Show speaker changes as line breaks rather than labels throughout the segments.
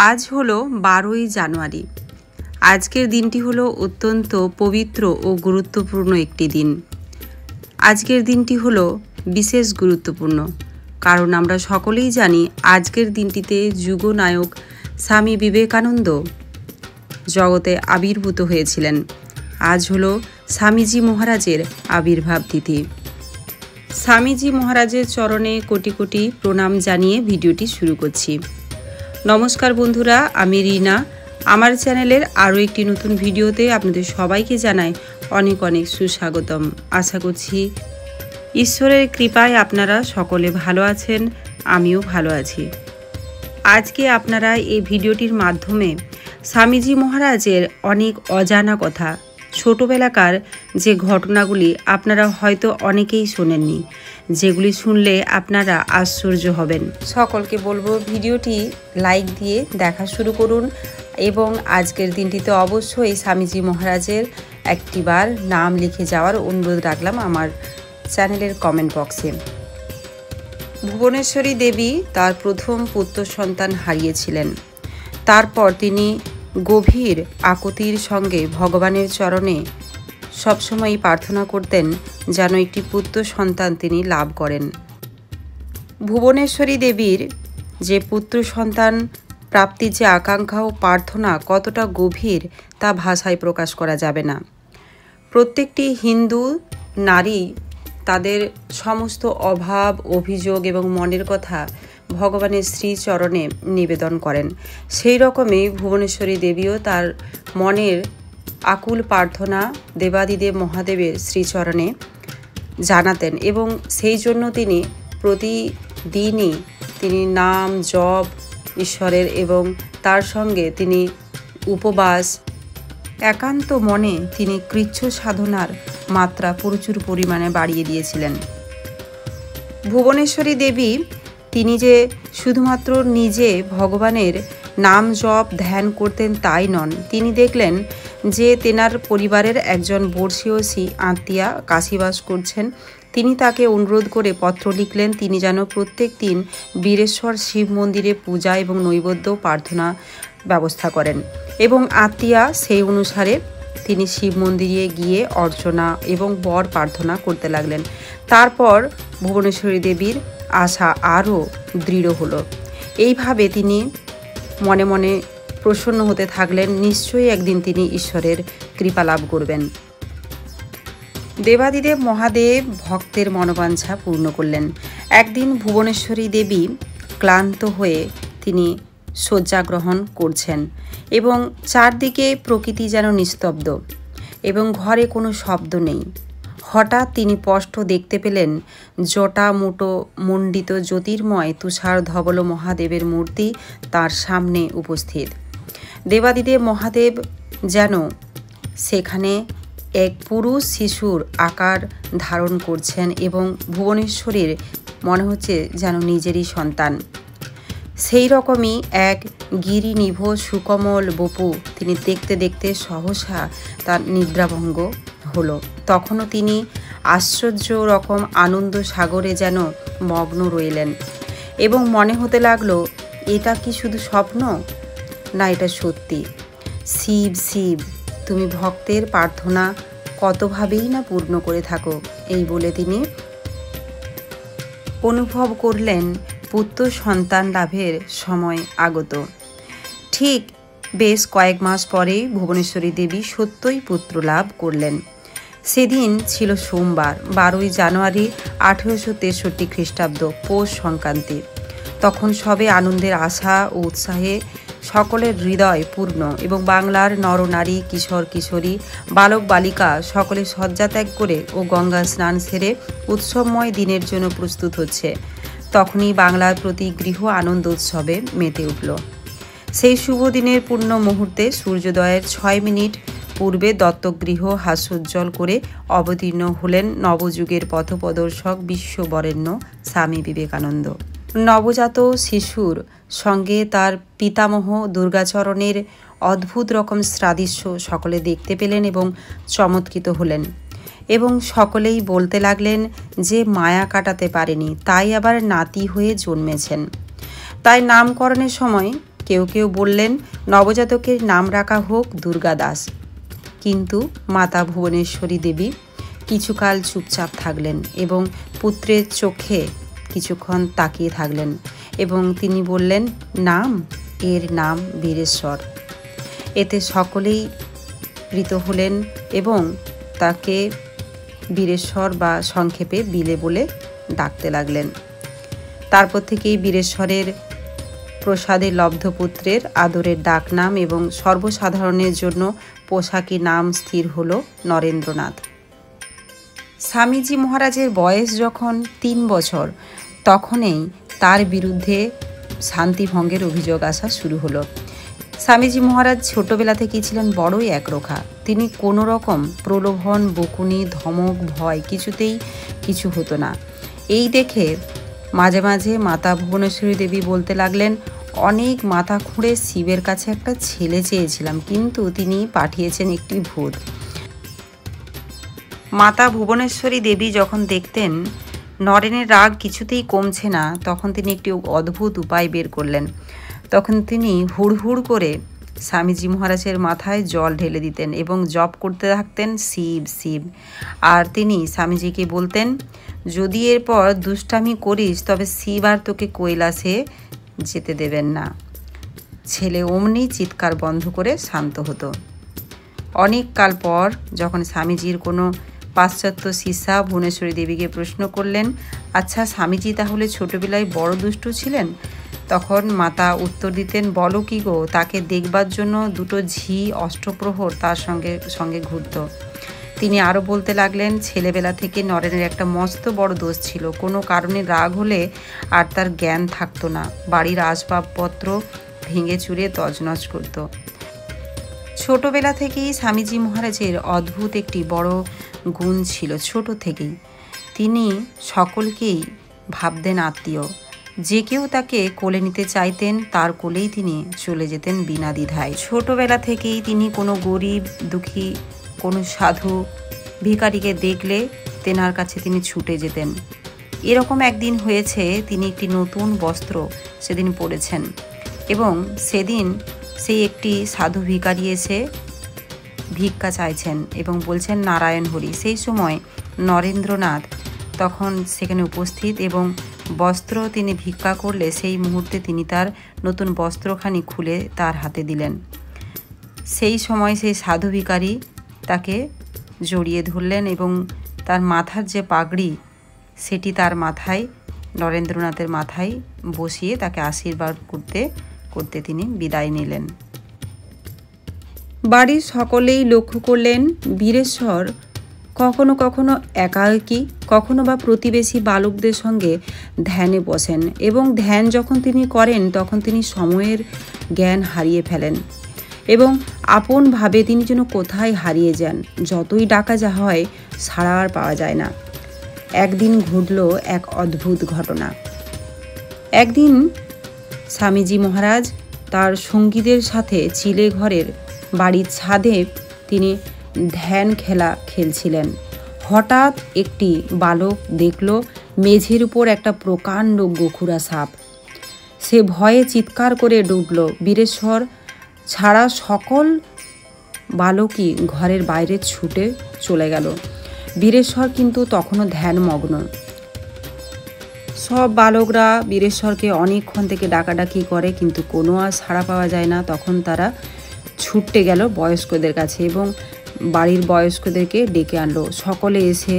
আজ হলো 12ই জানুয়ারি। আজকের দিনটি হলো অত্যন্ত পবিত্র ও গুরুত্বপূর্ণ একটি দিন। আজকের দিনটি হলো বিশেষ গুরুত্বপূর্ণ, কারণ আমরা সকলেই জানি আজকের দিনটিতে যুগনায়ক স্বামী বিবেকানন্দ জগতে আবির্ভূত হয়েছিলেন। আজ হলো স্বামীজি মহারাজের আবির্ভাব তিথি। স্বামীজি মহারাজের চরণে কোটি কোটি প্রণাম জানিয়ে ভিডিওটি শুরু করছি। নমস্কার বন্ধুরা, আমি রিনা। আমার চ্যানেলের আরও একটি নতুন ভিডিওতে আপনাদের সবাইকে জানাই অনেক অনেক সুস্বাগতম। আশা করছি ঈশ্বরের কৃপায় আপনারা সকলে ভালো আছেন, আমিও ভালো আছি। আজকে আপনারা এই ভিডিওটির মাধ্যমে স্বামীজি মহারাজের অনেক অজানা কথা, ছোটোবেলাকার যে ঘটনাগুলি আপনারা হয়তো অনেকেই শোনেননি, যেগুলি শুনলে আপনারা আশ্চর্য হবেন। সকলকে বলবো ভিডিওটি লাইক দিয়ে দেখা শুরু করুন এবং আজকের দিনটিতে অবশ্যই স্বামীজি মহারাজের একটিবার নাম লিখে যাওয়ার অনুরোধ রাখলাম আমার চ্যানেলের কমেন্ট বক্সে। ভুবনেশ্বরী দেবী তার প্রথম পুত্র সন্তান হারিয়েছিলেন। তারপর তিনি গভীর আকুতির সঙ্গে ভগবানের চরণে সবসময়ই প্রার্থনা করতেন যেন একটি পুত্র সন্তান তিনি লাভ করেন। ভুবনেশ্বরী দেবীর যে পুত্র সন্তান প্রাপ্তির যে আকাঙ্ক্ষা ও প্রার্থনা কতটা গভীর তা ভাষায় প্রকাশ করা যাবে না। প্রত্যেকটি হিন্দু নারী তাদের সমস্ত অভাব, অভিযোগ এবং মনের কথা ভগবানের শ্রীচরণে নিবেদন করেন। সেই রকমই ভুবনেশ্বরী দেবীও তার মনের আকুল প্রার্থনা দেবাদিদেব মহাদেবের শ্রীচরণে জানাতেন এবং সেই জন্য তিনি প্রতিদিনই তিনি নাম জপ ঈশ্বরের এবং তার সঙ্গে তিনি উপবাস, একান্ত মনে তিনি কৃচ্ছ সাধনার মাত্রা প্রচুর পরিমাণে বাড়িয়ে দিয়েছিলেন। ভুবনেশ্বরী দেবী তিনি যে শুধুমাত্র নিজে ভগবানের নাম জপ ধ্যান করতেন তাই নন, তিনি দেখলেন যে তেনার পরিবারের একজন বর্ষীয়সী আত্মীয়া কাশীবাস করছেন। তিনি তাকে অনুরোধ করে পত্র লিখলেন তিনি যেন প্রত্যেক দিন বীরেশ্বর শিব মন্দিরে পূজা এবং নৈবেদ্য প্রার্থনা ব্যবস্থা করেন এবং আত্মীয়া সেই অনুসারে তিনি শিব মন্দিরে গিয়ে অর্চনা এবং বর প্রার্থনা করতে লাগলেন। তারপর ভুবনেশ্বরী দেবীর আশা আরও দৃঢ় হলো। এইভাবে তিনি মনে মনে প্রসন্ন হতে থাকলেন, নিশ্চয়ই একদিন তিনি ঈশ্বরের কৃপা লাভ করবেন। দেবাদিদেব মহাদেব ভক্তের মনোবাঞ্ছা পূর্ণ করলেন। একদিন ভুবনেশ্বরী দেবী ক্লান্ত হয়ে তিনি শয্যা গ্রহণ করছেন এবং চারদিকে প্রকৃতি যেন নিস্তব্ধ এবং ঘরে কোনো শব্দ নেই। হঠাৎ তিনি স্পষ্ট দেখতে পেলেন জটা মুটো মণ্ডিত জ্যোতির্ময় তুষার ধবল মহাদেবের মূর্তি তার সামনে উপস্থিত। দেবাদিদেব মহাদেব যেন সেখানে এক পুরুষ শিশুর আকার ধারণ করছেন এবং ভুবনেশ্বরীর মনে হচ্ছে যেন নিজেরই সন্তান। সেই রকমই এক গিরিনিভ সুকমল বপু তিনি দেখতে দেখতে সহসা তার নিদ্রাভঙ্গ হলো। তখনও তিনি আশ্চর্য রকম আনন্দ সাগরে যেন মগ্ন রইলেন এবং মনে হতে লাগলো এটা কি শুধু স্বপ্ন, না এটা সত্যি। শিব শিব, তুমি ভক্তের প্রার্থনা কতভাবেই না পূর্ণ করে থাকো, এই বলে তিনি অনুভব করলেন পুত্র সন্তান লাভের সময় আগত। ঠিক বেশ কয়েক মাস পরেই ভুবনেশ্বরী দেবী সত্যই পুত্র লাভ করলেন। সেদিন ছিল সোমবার, 12ই জানুয়ারি 1863 খ্রিস্টাব্দ, পৌষ সংক্রান্তি। তখন সবে আনন্দের আশা ও উৎসাহে সকলের হৃদয় পূর্ণ এবং বাংলার নরনারী, কিশোর কিশোরী, বালক বালিকা সকলে শয্যা ত্যাগ করে ও গঙ্গা স্নান সেরে উৎসবময় দিনের জন্য প্রস্তুত হচ্ছে। তখনই বাংলার প্রতি গৃহ আনন্দ উৎসবে মেতে উঠল। সেই শুভ দিনের পূর্ণ মুহূর্তে সূর্যোদয়ের 6 মিনিট পূর্বে দত্তগৃহ হাস্যোজ্জ্বল করে অবতীর্ণ হলেন নবযুগের পথপ্রদর্শক বিশ্ববরেণ্য স্বামী বিবেকানন্দ। নবজাত শিশুর সঙ্গে তার পিতামহ দুর্গাচরণের অদ্ভুত রকম সাদৃশ্য সকলে দেখতে পেলেন এবং চমৎকৃত হলেন এবং সকলেই বলতে লাগলেন যে মায়া কাটাতে পারেনি, তাই আবার নাতি হয়ে জন্মেছেন। তাই নামকরণের সময় কেউ কেউ বললেন নবজাতকের নাম রাখা হোক দুর্গা দাস। কিন্তু মাতা ভুবনেশ্বরী দেবী কিছুকাল চুপচাপ থাকলেন এবং পুত্রের চোখে কিছুক্ষণ তাকিয়ে থাকলেন এবং তিনি বললেন, এর নাম বীরেশ্বর। এতে সকলেই প্রীত হলেন এবং তাকে বীরেশ্বর বা সংক্ষেপে বিলে বলে ডাকতে লাগলেন। তারপর থেকেই বীরেশ্বরের প্রসাদে লব্ধ পুত্রের আদরের ডাকনাম এবং সর্বসাধারণের জন্য পোশাকি নাম স্থির হল নরেন্দ্রনাথ। স্বামীজি মহারাজের বয়স যখন 3 বছর, তখনই তার বিরুদ্ধে শান্তিভঙ্গের অভিযোগ আসা শুরু হলো। স্বামীজি মহারাজ ছোটবেলা থেকেই ছিলেন বড়ই একরোখা। তিনি কোনো রকম প্রলোভন, বকুনি, ধমক, ভয় কিছুতেই কিছু হতো না। এই দেখে মাঝে মাঝে মাতা ভুবনেশ্বরী দেবী বলতে লাগলেন, অনেক মাথা খুঁড়ে শিবের কাছে একটা ছেলে চেয়েছিলাম, কিন্তু তিনি পাঠিয়েছেন একটি ভূত। মাতা ভুবনেশ্বরী দেবী যখন দেখতেন নরেনের রাগ কিছুতেই কমছে না, তখন তিনি একটি অদ্ভুত উপায় বের করলেন। তখন তিনি হুড়হুড় করে স্বামীজি মহারাজের মাথায় জল ঢেলে দিতেন এবং জপ করতে থাকতেন, শিব শিব। আর তিনি স্বামীজিকে বলতেন, যদি এরপর দুষ্টামি করিস তবে শিব আর তোকে কৈলাসে যেতে দেবেন না। ছেলে অমনি চিৎকার বন্ধ করে শান্ত হতো। অনেক কাল পর যখন স্বামীজির কোনো পাশ্চাত্য শিষ্যা ভুবনেশ্বরী দেবীকে প্রশ্ন করলেন, আচ্ছা স্বামীজি তাহলে ছোটবেলায় বড় দুষ্টু ছিলেন? তখন মাতা উত্তর দিতেন, বলো কি গো, তাকে দেখবার জন্য 2টো ঝি অষ্টপ্রহর তার সঙ্গে ঘুরত। তিনি আরও বলতে লাগলেন, ছেলেবেলা থেকে নরেনের একটা মস্ত বড় দোষ ছিল। কোনো কারণে রাগ হলে আর তার জ্ঞান থাকতো না, বাড়ির আসবাবপত্র ভেঙে চুরে তছনছ করত। ছোটবেলা থেকেই স্বামীজি মহারাজের অদ্ভুত একটি বড় গুণ ছিল। ছোট থেকেই তিনি সকলকেই ভাবতেন আত্মীয়। যে কেউ তাকে কোলে নিতে চাইতেন, তার কোলেই তিনি চলে যেতেন বিনা দ্বিধায়। ছোটবেলা থেকেই তিনি কোনো গরিব দুঃখী, কোনো সাধু ভিখারিকে দেখলে তেনার কাছে তিনি ছুটে যেতেন। এরকম একদিন হয়েছে, তিনি একটি নতুন বস্ত্র সেদিন পরেছেন এবং সেদিন সেই একটি সাধু ভিখারি এসে ভিক্ষা চাইছেন এবং বলছেন নারায়ণ হরি। সেই সময় নরেন্দ্রনাথ তখন সেখানে উপস্থিত এবং বস্ত্র তিনি ভিক্ষা করলে সেই মুহূর্তে তিনি তার নতুন বস্ত্রখানি খুলে তার হাতে দিলেন। সেই সময় সেই সাধু ভিখারি তাকে জড়িয়ে ধরলেন এবং তার মাথার যে পাগড়ি সেটি তার মাথায়, নরেন্দ্রনাথের মাথায় বসিয়ে তাকে আশীর্বাদ করতে করতে তিনি বিদায় নিলেন। বাড়ির সকলেই লক্ষ্য করলেন বীরেশ্বর কখনো কখনো একাকী, কখনো বা প্রতিবেশী বালকদের সঙ্গে ধ্যানে বসেন এবং ধ্যান যখন তিনি করেন তখন তিনি সময়ের জ্ঞান হারিয়ে ফেলেন এবং আপনভাবে তিনি যেন কোথায় হারিয়ে যান। যতই ডাকা যা হয় সাড়া আর পাওয়া যায় না। একদিন ঘটল এক অদ্ভুত ঘটনা। একদিন স্বামীজি মহারাজ তার সঙ্গীদের সাথে চিলে ঘরের বাড়ির ছাদে তিনি ধ্যান খেলা খেলছিলেন। হঠাৎ একটি বালক দেখল মেঝের উপর একটা প্রকাণ্ড গোখুরা সাপ। সে ভয়ে চিৎকার করে ডুবল। বীরেশ্বর ছাড়া সকল বালকই ঘরের বাইরে ছুটে চলে গেল। বীরেশ্বর কিন্তু তখনও ধ্যানমগ্ন। সব বালকরা বীরেশ্বরকে অনেকক্ষণ থেকে ডাকাডাকি করে, কিন্তু কোনো আর সাড়া পাওয়া যায় না। তখন তারা ছুটতে গেল বয়স্কদের কাছে এবং বাড়ির বয়স্কদেরকে ডেকে আনলো। সকলে এসে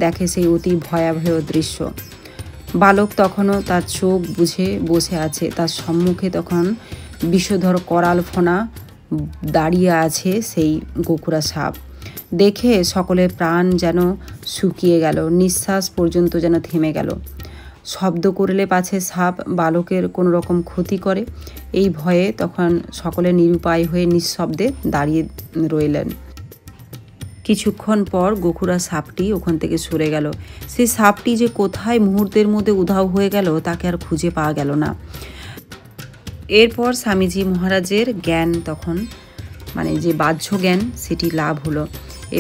দেখে সেই অতি ভয়াবহ দৃশ্য। বালক তখনও তার চোখ বুজে বসে আছে। তার সম্মুখে তখন বিষধর করাল ফোনা দাঁড়িয়ে আছে সেই গোখুরা সাপ। দেখে সকলের প্রাণ যেন শুকিয়ে গেল, নিঃশ্বাস পর্যন্ত যেন থেমে গেল। শব্দ করলে পাছে সাপ বালকের কোনো রকম ক্ষতি করে, এই ভয়ে তখন সকলে নিরুপায় হয়ে নিঃশব্দে দাঁড়িয়ে রইলেন। কিছুক্ষণ পর গোখুরা সাপটি ওখান থেকে সরে গেল। সেই সাপটি যে কোথায় মুহূর্তের মধ্যে উধাও হয়ে গেল তাকে আর খুঁজে পাওয়া গেল না। এরপর স্বামীজি মহারাজের জ্ঞান তখন যে বাহ্য জ্ঞান সেটি লাভ হলো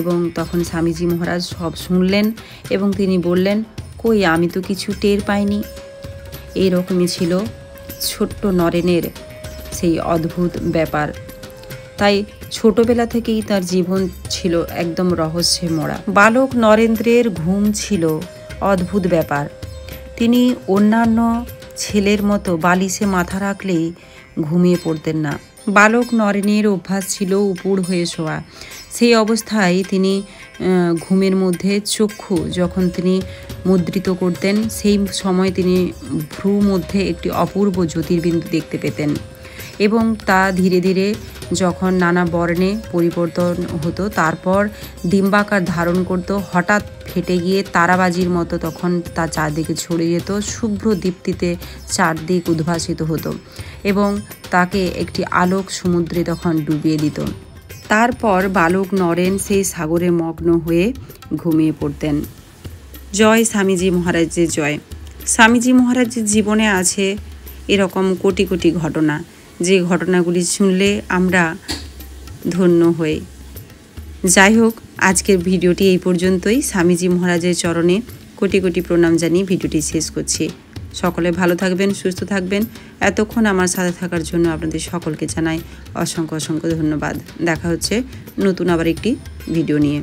এবং তখন স্বামীজি মহারাজ সব শুনলেন এবং তিনি বললেন, কই আমি তো কিছু টের পাইনি। এইরকমই ছিল ছোট্ট নরেনের সেই অদ্ভুত ব্যাপার। তাই ছোটবেলা থেকেই তার জীবন ছিল একদম রহস্যে মোড়া। বালক নরেন্দ্রের ঘুম ছিল অদ্ভুত ব্যাপার। তিনি অন্যান্য ছেলের মতো বালিশে মাথা রাখলেই ঘুমিয়ে পড়তেন না। বালক নরেনের অভ্যাস ছিল উপুড় হয়ে শোয়া। সেই অবস্থায় তিনি ঘুমের মধ্যে চক্ষু যখন তিনি মুদ্রিত করতেন, সেই সময় তিনি ভ্রু মধ্যে একটি অপূর্ব জ্যোতির্বিন্দু দেখতে পেতেন এবং তা ধীরে ধীরে যখন নানা বর্ণে পরিবর্তন হতো, তারপর ডিম্বাকার ধারণ করত, হঠাৎ ফেটে গিয়ে তারাবাজির মতো তখন তার চারদিকে ছড়িয়ে যেত, শুভ্র দীপ্তিতে চারদিক উদ্ভাসিত হতো এবং তাকে একটি আলোক সমুদ্রে তখন ডুবিয়ে দিত। তারপর বালক নরেন সেই সাগরে মগ্ন হয়ে ঘুমিয়ে পড়তেন। জয় স্বামীজি মহারাজের জয়। স্বামীজি মহারাজের জীবনে আছে এরকম কোটি কোটি ঘটনা, যে ঘটনাগুলি শুনলে আমরা ধন্য হই। যাই হোক, আজকের ভিডিওটি এই পর্যন্তই। স্বামীজি মহারাজের চরণে কোটি কোটি প্রণাম জানিয়ে ভিডিওটি শেষ করছি। সকলে ভালো থাকবেন, সুস্থ থাকবেন। এতক্ষণ আমার সাথে থাকার জন্য আপনাদের সকলকে জানাই অসংখ্য অসংখ্য ধন্যবাদ। দেখা হচ্ছে নতুন আবার একটি ভিডিও নিয়ে।